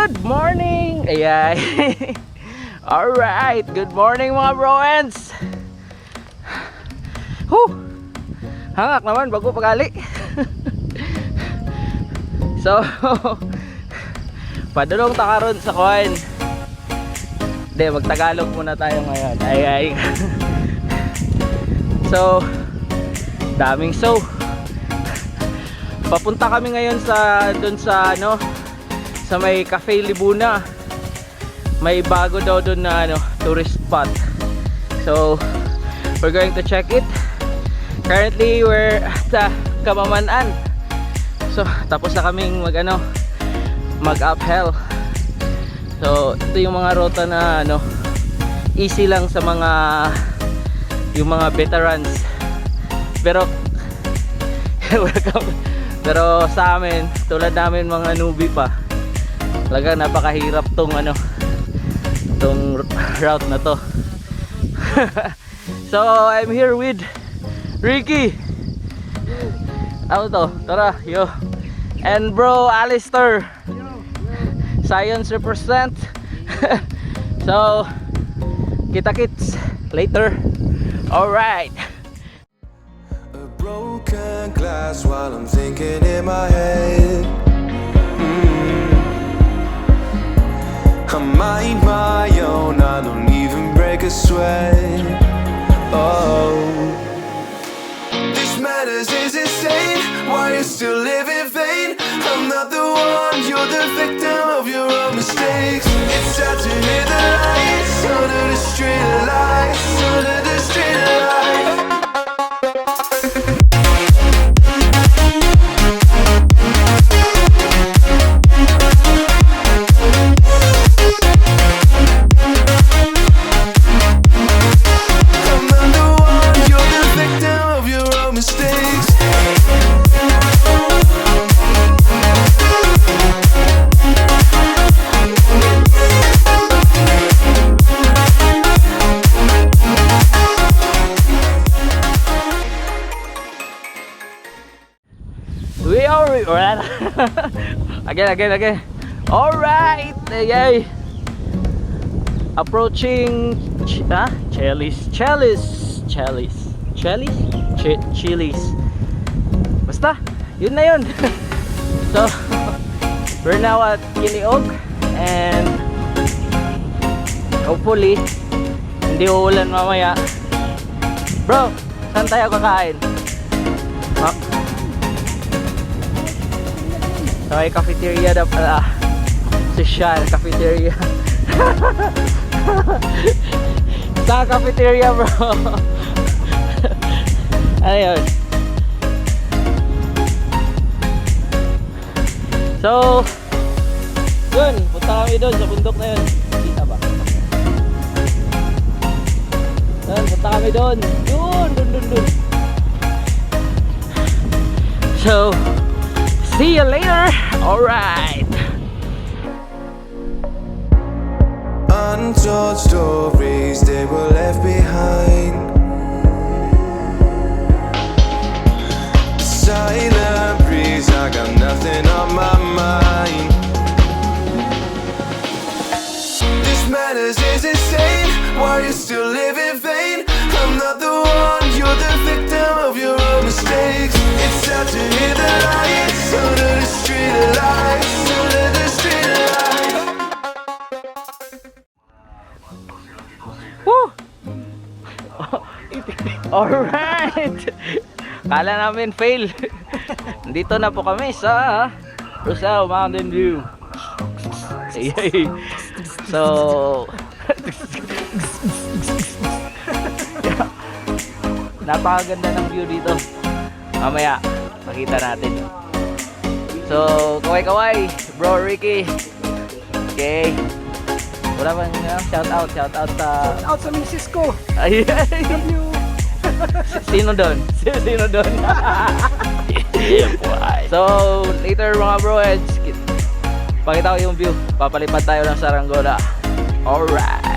Good morning! Ayan. Alright, good morning mga broens. Hangak naman bago pagali. So, padulong takaron sa kuwan. Hindi, magtagalog muna tayo ngayon. Ay. So, daming so. Papunta kami ngayon sa doon sa sa may Cafe Libona. May bago daw doon na tourist spot. So, we're going to check it. Currently, we're at Kamaman-an. So, tapos na kaming mag-uphill. So, ito yung mga ruta na easy lang sa yung mga veterans. Pero welcome. Pero sa amin, tulad namin mga newbie pa, talaga napakahirap tong route na to. So I'm here with Ricky. Ano to? Tara, yo. And bro Alistair. Science represent. So kita-kits later. Alright. Broken glass while I'm thinking in my head. I mind my own, I don't even break a sweat. Oh, this madness is insane. Why you still live in vain? I'm not the one, you're the victim of your own mistakes. It's sad to hear the lights under the street lights, under the street lights. Again. Alright, yay. Approaching Chili's. Basta, yun na yun. So, we're now at Kiniog and hopefully hindi uulan mamaya. Bro, saan tayo kakain? So may cafeteria na pala. Social cafeteria. Sa cafeteria bro. Ano yun? So yun, punta kami doon sa bundok na yun. Kita ba? Yun, punta kami doon. Dun. So see you later. Alright. Untold stories, they were left behind. Silent breeze, I got nothing on my mind. This madness is insane. Why you still live in vain? I'm not the one, you're the victim of your own mistakes. It's sad to hear the lights under the street lights, under the street lights. Woo! Alright. Kala namin fail. Dito na po kami sa ROCEL Mountainview. Yay. So napakaganda ng view dito. Mamaya makita natin. So kaway bro Ricky. Okay. Wala bang shout out sa misis ko. Ay. Sino doon? So later mga broheads, pakita ko yung view. Papalipad tayo ng saranggola. Alright.